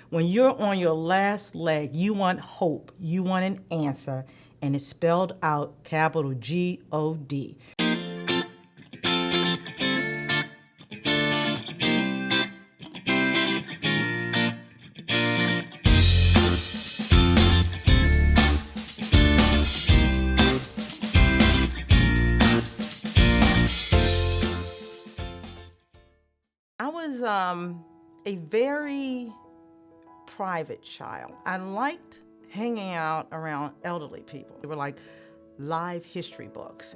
When you're on your last leg, you want hope, you want an answer, and it's spelled out capital G-O-D. I was a very private child. I liked hanging out around elderly people. They were like live history books.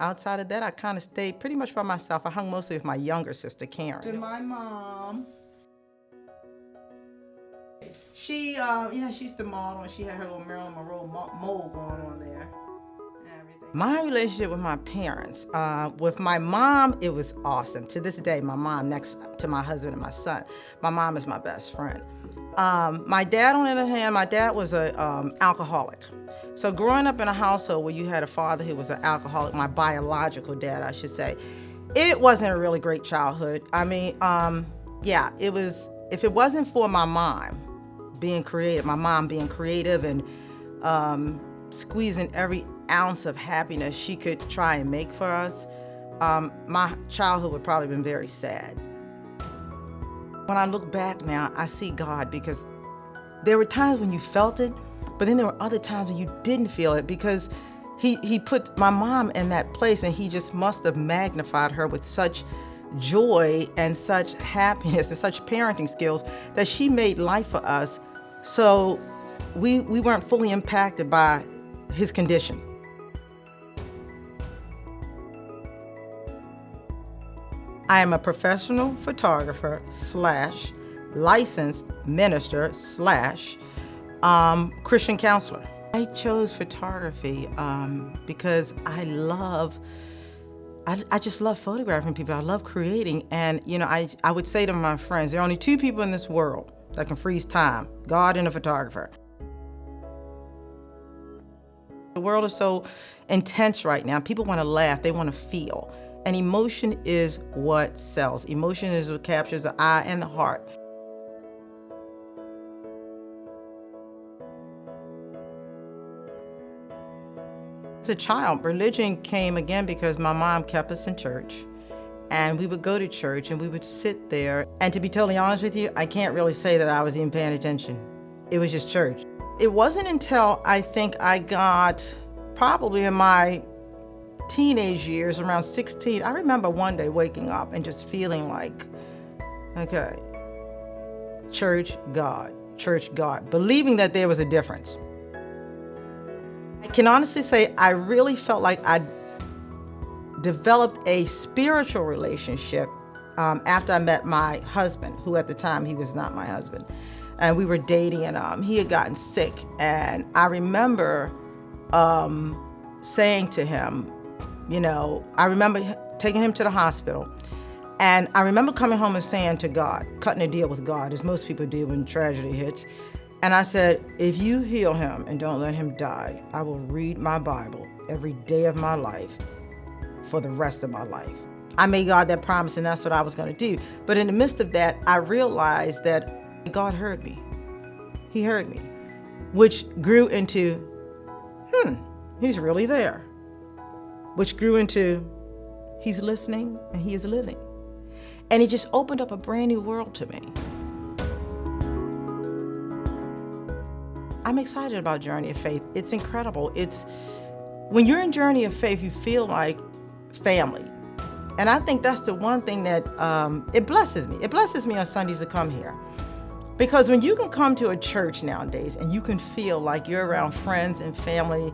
Outside of that, I kind of stayed pretty much by myself. I hung mostly with my younger sister, Karen. And my mom, she's the model, and she had her little Marilyn Monroe mold going on there. My relationship with my parents, with my mom, it was awesome. To this day, my mom, next to my husband and my son, my mom is my best friend. My dad, on the other hand, my dad was a alcoholic. So growing up in a household where you had a father who was an alcoholic, my biological dad, I should say, it wasn't a really great childhood. I mean, it was, if it wasn't for my mom being creative and squeezing every ounce of happiness she could try and make for us, my childhood would probably have been very sad. When I look back now, I see God, because there were times when you felt it, but then there were other times when you didn't feel it, because he put my mom in that place, and he just must have magnified her with such joy and such happiness and such parenting skills that she made life for us, so we weren't fully impacted by his condition. I am a professional photographer / licensed minister / Christian counselor. I chose photography because I just love photographing people. I love creating. And, I would say to my friends, there are only two people in this world that can freeze time: God and a photographer. The world is so intense right now. People want to laugh. They want to feel. And emotion is what sells. Emotion is what captures the eye and the heart. As a child, religion came again because my mom kept us in church. And we would go to church and we would sit there. And to be totally honest with you, I can't really say that I was even paying attention. It was just church. It wasn't until I think I got probably in my teenage years, around 16, I remember one day waking up and just feeling like, okay, church, God, believing that there was a difference. I can honestly say I really felt like I developed a spiritual relationship after I met my husband, who at the time, he was not my husband. And we were dating, and he had gotten sick. And I remember saying to him, I remember taking him to the hospital. And I remember coming home and saying to God, cutting a deal with God, as most people do when tragedy hits. And I said, if you heal him and don't let him die, I will read my Bible every day of my life for the rest of my life. I made God that promise, and that's what I was going to do. But in the midst of that, I realized that God heard me. He heard me, which grew into, he's really there. Which grew into, he's listening and he is living. And it just opened up a brand new world to me. I'm excited about Journey of Faith. It's incredible. When you're in Journey of Faith, you feel like family. And I think that's the one thing that it blesses me. It blesses me on Sundays to come here. Because when you can come to a church nowadays and you can feel like you're around friends and family,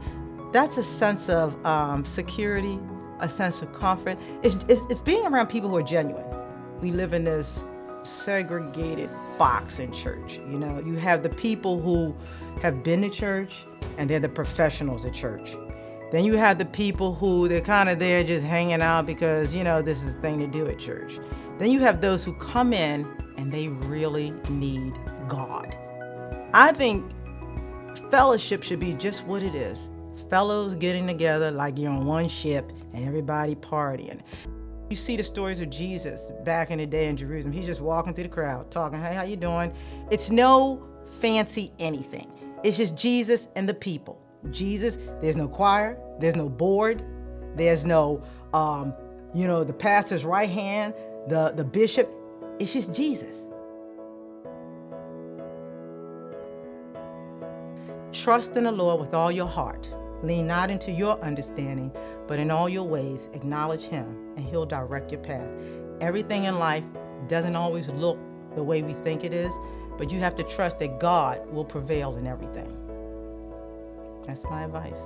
that's a sense of security, a sense of comfort. It's being around people who are genuine. We live in this segregated box in church. You have the people who have been to church, and they're the professionals at church. Then you have the people who they're kind of there just hanging out because, this is the thing to do at church. Then you have those who come in and they really need God. I think fellowship should be just what it is. Fellows getting together like you're on one ship and everybody partying. You see the stories of Jesus back in the day in Jerusalem. He's just walking through the crowd, talking, hey, how you doing? It's no fancy anything. It's just Jesus and the people. Jesus, there's no choir, there's no board, there's no, the pastor's right hand, the bishop. It's just Jesus. Trust in the Lord with all your heart. Lean not into your understanding, but in all your ways acknowledge Him, and He'll direct your path. Everything in life doesn't always look the way we think it is, but you have to trust that God will prevail in everything. That's my advice.